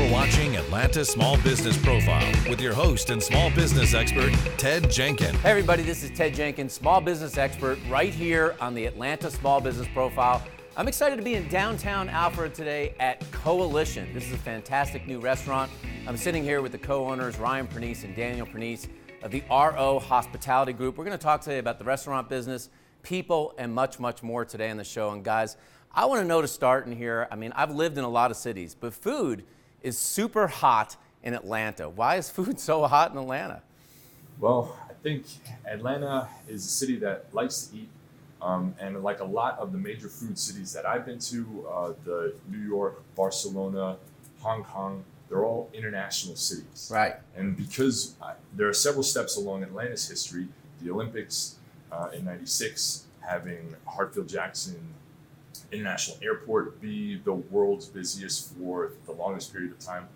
You're watching Atlanta Small Business Profile with your host and small business expert, Ted Jenkin. Hey everybody, this is Ted Jenkin, small business expert right here on the Atlanta Small Business Profile. I'm excited to be in downtown Alpharetta today at Coalition. This is a fantastic new restaurant. I'm sitting here with the co-owners, Ryan Pernice and Daniel Pernice of the RO Hospitality Group. We're going to talk today about the restaurant business, people, and much, much more today on the show. And guys, I want to know to start in here, I've lived in a lot of cities, but food is super hot in Atlanta. Why is food so hot in Atlanta? Well, I think Atlanta is a city that likes to eat. And like a lot of the major food cities that I've been to, the New York, Barcelona, Hong Kong, they're all international cities. Right. And because there are several steps along Atlanta's history, the Olympics in '96, having Hartsfield-Jackson International Airport be the world's busiest for the longest period of time.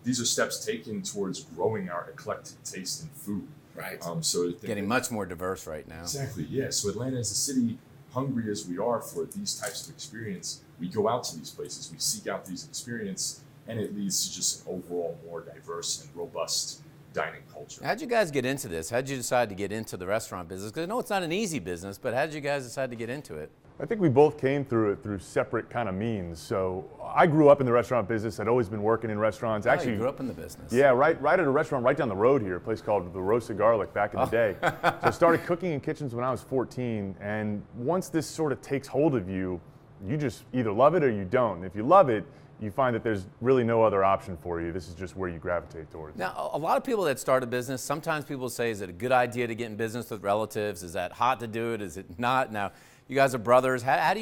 These are steps taken towards growing our eclectic taste in food. Right. So getting much more diverse right now. Exactly, yeah. So Atlanta is a city, hungry as we are for these types of experience. We go out to these places, we seek out these experiences, and it leads to just an overall more diverse and robust dining culture. How'd you guys get into this? How'd you decide to get into the restaurant business? Because I know it's not an easy business, but how did you guys decide to get into it? I think we both came through it through separate kind of means. So I grew up in the restaurant business. I'd always been working in restaurants. Oh, Actually, you grew up in the business. Yeah, right at a restaurant right down the road here, a place called the Roasted Garlic back in the day. So I started cooking in kitchens when I was 14. And once this sort of takes hold of you, you just either love it or you don't. If you love it, you find that there's really no other option for you. This is just where you gravitate towards. Now, a lot of people that start a business, sometimes people say, is it a good idea to get in business with relatives? Is that hot to do it? Is it not? Now, you guys are brothers. How did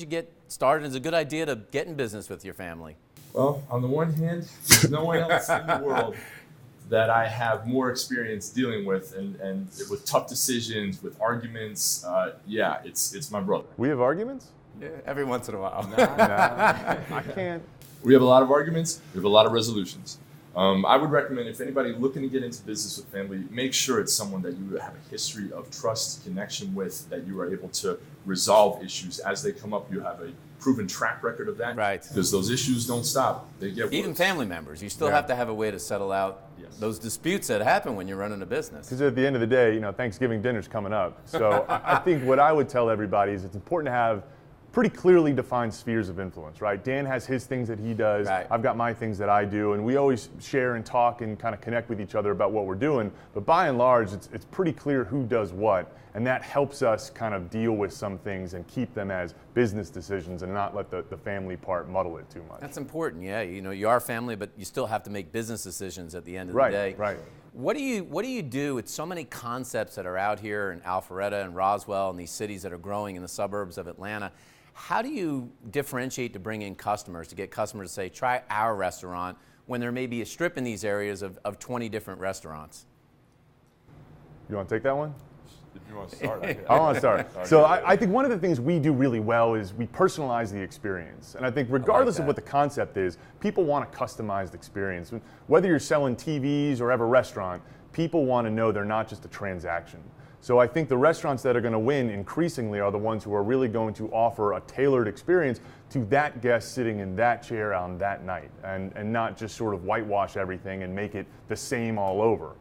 you get started? Is it a good idea to get in business with your family? Well, on the one hand, there's no one else in the world that I have more experience dealing with and with tough decisions, with arguments. It's my brother. We have arguments? Yeah, every once in a while. Nah, I can't. We have a lot of arguments. We have a lot of resolutions. I would recommend if anybody looking to get into business with family, make sure it's someone that you have a history of trust, connection with, that you are able to resolve issues as they come up. You have a proven track record of that. Right. Because those issues don't stop. They get Even worse. family members, you still have to have a way to settle out those disputes that happen when you're running a business. Because at the end of the day, Thanksgiving dinner's coming up. So I think what I would tell everybody is it's important to have pretty clearly defined spheres of influence, right? Dan has his things that he does. Right. I've got my things that I do, and we always share and talk and kind of connect with each other about what we're doing. But by and large, it's pretty clear who does what, and that helps us kind of deal with some things and keep them as business decisions and not let the family part muddle it too much. That's important, yeah. You are family, but you still have to make business decisions at the end of the Right, day. right. What do you do with so many concepts that are out here in Alpharetta and Roswell and these cities that are growing in the suburbs of Atlanta? How do you differentiate to bring in customers, to get customers to say, try our restaurant, when there may be a strip in these areas of 20 different restaurants? You want to take that one? If you want to start, I want to start. So I think one of the things we do really well is we personalize the experience. And I think regardless of what the concept is, people want a customized experience. Whether you're selling TVs or have a restaurant, people want to know they're not just a transaction. So I think the restaurants that are going to win increasingly are the ones who are really going to offer a tailored experience to that guest sitting in that chair on that night and not just sort of whitewash everything and make it the same all over.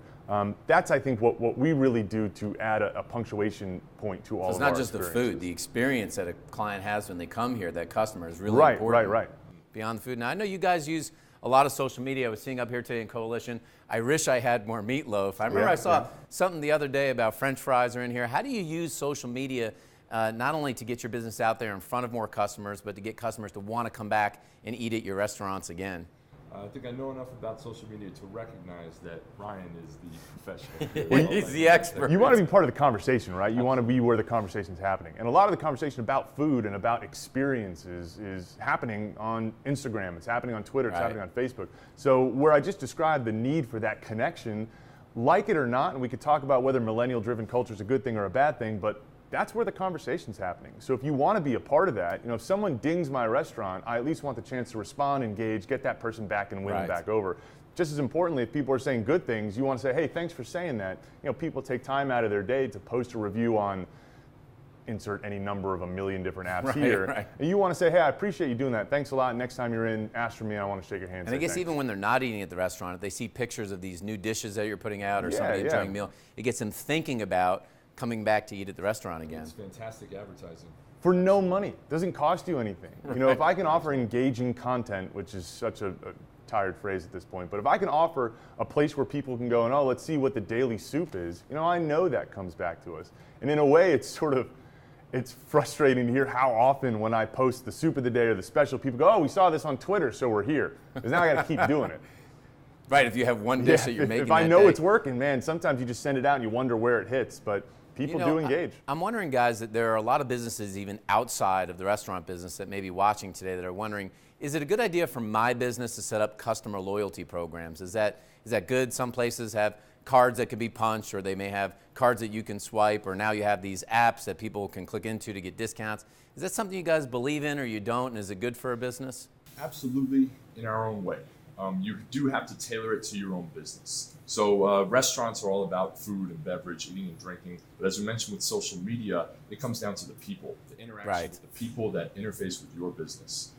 That's, I think, what we really do to add a punctuation point to all of our experiences. It's not just the food, the experience that a client has when they come here, that customer is really important. Right. Beyond the food. Now, I know you guys use a lot of social media. I was seeing up here today in Coalition. I wish I had more meatloaf. I remember I saw something the other day about French fries are in here. How do you use social media not only to get your business out there in front of more customers, but to get customers to want to come back and eat at your restaurants again? I think I know enough about social media to recognize that Ryan is the professional. He's the expert. You want to be part of the conversation, right? You want to be where the conversation's happening. And a lot of the conversation about food and about experiences is happening on Instagram. It's happening on Twitter. It's happening on Facebook. So where I just described the need for that connection, like it or not, and we could talk about whether millennial-driven culture is a good thing or a bad thing, but that's where the conversation's happening. So if you want to be a part of that, if someone dings my restaurant, I at least want the chance to respond, engage, get that person back and win them back over. Just as importantly, if people are saying good things, you want to say, hey, thanks for saying that. People take time out of their day to post a review on insert any number of a million different apps Right, here. right. And you want to say, hey, I appreciate you doing that. Thanks a lot. Next time you're in, ask for me. I want to shake your hand. And I guess thanks. even when they're not eating at the restaurant, if they see pictures of these new dishes that you're putting out or somebody enjoying a meal, it gets them thinking about coming back to eat at the restaurant again. It's fantastic advertising. For no money. It doesn't cost you anything. You know, if I can offer engaging content, which is such a tired phrase at this point, but if I can offer a place where people can go and, oh, let's see what the daily soup is, you know, I know that comes back to us. And in a way, it's frustrating to hear how often when I post the soup of the day or the special, people go, oh, we saw this on Twitter, so we're here. Because now I got to keep doing it. Right, if you have one dish that you're making if I that know day. it's working, man, sometimes you just send it out and you wonder where it hits, but people do engage. I'm wondering, guys, that there are a lot of businesses even outside of the restaurant business that may be watching today that are wondering, is it a good idea for my business to set up customer loyalty programs? Is that good? Some places have cards that can be punched, or they may have cards that you can swipe, or now you have these apps that people can click into to get discounts. Is that something you guys believe in or you don't, and is it good for a business? Absolutely, in our own way. You do have to tailor it to your own business. So restaurants are all about food and beverage, eating and drinking. But as we mentioned with social media, it comes down to the people, the interaction with the people that interface with your business.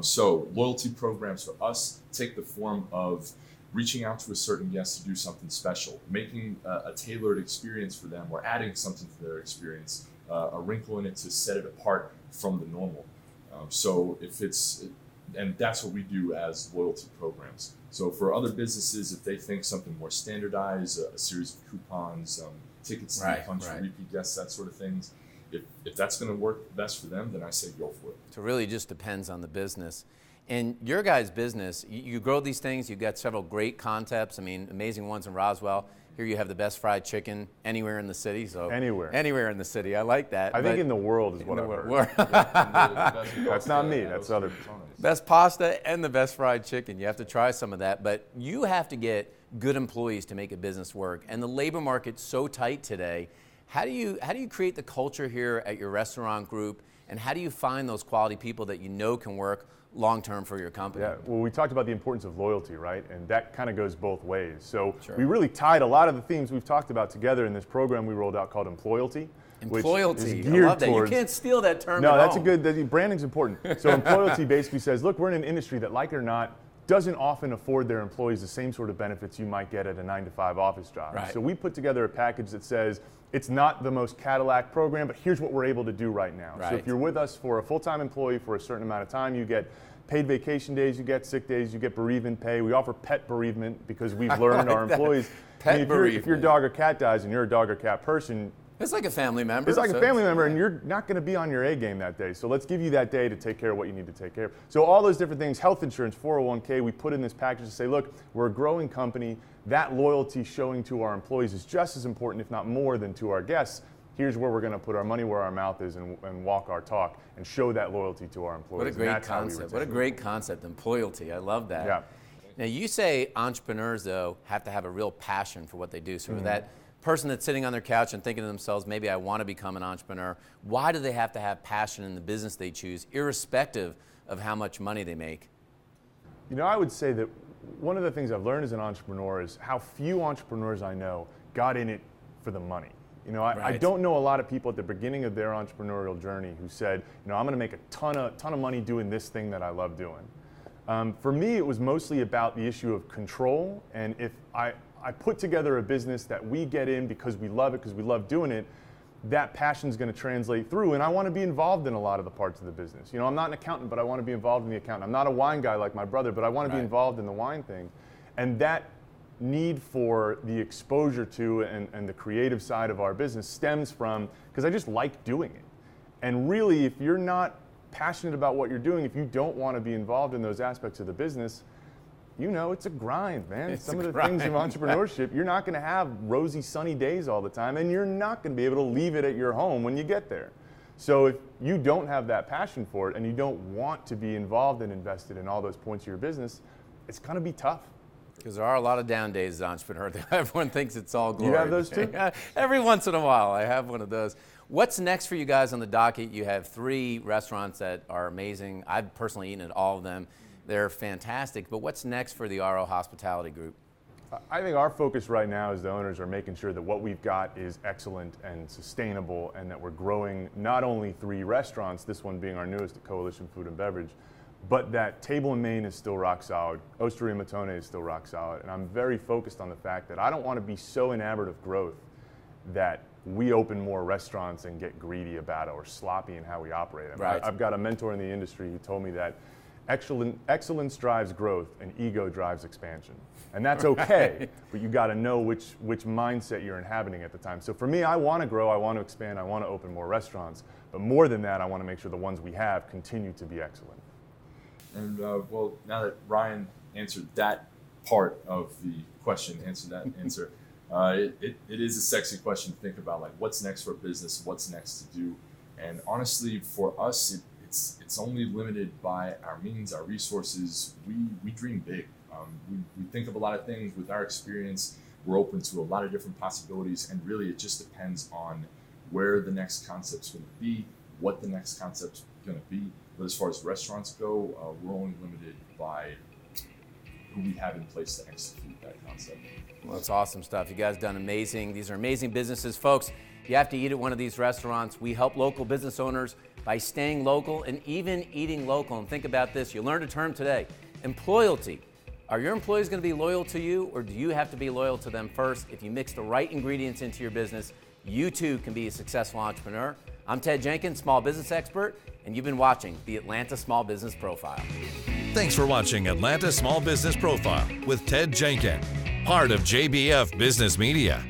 So loyalty programs for us take the form of reaching out to a certain guest to do something special, making a tailored experience for them, or adding something to their experience, a wrinkle in it to set it apart from the normal. And that's what we do as loyalty programs. So for other businesses, if they think something more standardized, a series of coupons, tickets to punch for repeat guests, that sort of things, if that's going to work best for them, then I say go for it. So it really just depends on the business. And your guys' business, you grow these things, you've got several great concepts, I mean, amazing ones in Roswell. Here you have the best fried chicken anywhere in the city. So Anywhere in the city, I like that. I think in the world is what I've heard. That's not me, that's other people. Best pasta and the best fried chicken. You have to try some of that, but you have to get good employees to make a business work. And the labor market's so tight today. How do you create the culture here at your restaurant group, and how do you find those quality people that you know can work long-term for your company? Yeah, well, we talked about the importance of loyalty, right? And that kind of goes both ways. So we really tied a lot of the themes we've talked about together in this program we rolled out called Employalty. Employalty, I love that. You can't steal that term. No, that's a good, branding's important. So Employalty basically says, look, we're in an industry that, like it or not, doesn't often afford their employees the same sort of benefits you might get at a 9-to-5 office job. Right. So we put together a package that says, it's not the most Cadillac program, but here's what we're able to do right now. Right. So if you're with us for a full-time employee for a certain amount of time, you get paid vacation days, you get sick days, you get bereavement pay. We offer pet bereavement because we've learned our employees. If your dog or cat dies and you're a dog or cat person, it's like a family member. It's like a family member, and you're not going to be on your A game that day. So let's give you that day to take care of what you need to take care of. So all those different things, health insurance, 401k, we put in this package to say, look, we're a growing company. That loyalty showing to our employees is just as important, if not more, than to our guests. Here's where we're going to put our money where our mouth is and walk our talk and show that loyalty to our employees. What a great concept. What a great concept, Employalty. I love that. Yeah. Now, you say entrepreneurs, though, have to have a real passion for what they do. So that person that's sitting on their couch and thinking to themselves, maybe I want to become an entrepreneur, why do they have to have passion in the business they choose, irrespective of how much money they make? You know, I would say that one of the things I've learned as an entrepreneur is how few entrepreneurs I know got in it for the money. You know, I don't know a lot of people at the beginning of their entrepreneurial journey who said, you know, I'm going to make a ton of money doing this thing that I love doing. For me, it was mostly about the issue of control, and if I put together a business that we get in because we love it, because we love doing it, that passion is going to translate through, and I want to be involved in a lot of the parts of the business. You know, I'm not an accountant, but I want to be involved in the accountant. I'm not a wine guy like my brother, but I want to be involved in the wine thing. And that need for the exposure to and the creative side of our business stems from, because I just like doing it. And really, if you're not passionate about what you're doing, if you don't want to be involved in those aspects of the business, you know, it's a grind, man. Some of the things of entrepreneurship, you're not going to have rosy, sunny days all the time, and you're not going to be able to leave it at your home when you get there. So if you don't have that passion for it and you don't want to be involved and invested in all those points of your business, it's going to be tough. Because there are a lot of down days as an entrepreneur. Everyone thinks it's all glory. You have those too? Every once in a while, I have one of those. What's next for you guys on the docket? You have 3 restaurants that are amazing. I've personally eaten at all of them. They're fantastic. But what's next for the RO Hospitality Group? I think our focus right now as the owners are making sure that what we've got is excellent and sustainable, and that we're growing not only 3 restaurants, this one being our newest at Coalition Food and Beverage, but that Table and Main is still rock solid, Osteria Matone is still rock solid, and I'm very focused on the fact that I don't want to be so enamored of growth that we open more restaurants and get greedy about it or sloppy in how we operate them. Right. I've got a mentor in the industry who told me that excellence drives growth and ego drives expansion. And that's okay, right. But you got to know which mindset you're inhabiting at the time. So for me, I want to grow, I want to expand, I want to open more restaurants. But more than that, I want to make sure the ones we have continue to be excellent. And well, now that Ryan answered that part of the question, it is a sexy question to think about, like what's next for business, what's next to do. And honestly, for us, it's only limited by our means, our resources. We dream big. We think of a lot of things. With our experience, we're open to a lot of different possibilities, and really it just depends on where the next concept's going to be, what the next concept's going to be. But as far as restaurants go, we're only limited by who we have in place to execute that concept. Well, that's awesome stuff. You guys done amazing. These are amazing businesses. Folks, you have to eat at one of these restaurants. We help local business owners by staying local and even eating local. And think about this. You learned a term today, employalty. Are your employees going to be loyal to you, or do you have to be loyal to them first? If you mix the right ingredients into your business, you too can be a successful entrepreneur. I'm Ted Jenkin, small business expert, and you've been watching the Atlanta Small Business Profile. Thanks for watching Atlanta Small Business Profile with Ted Jenkin, part of JBF Business Media.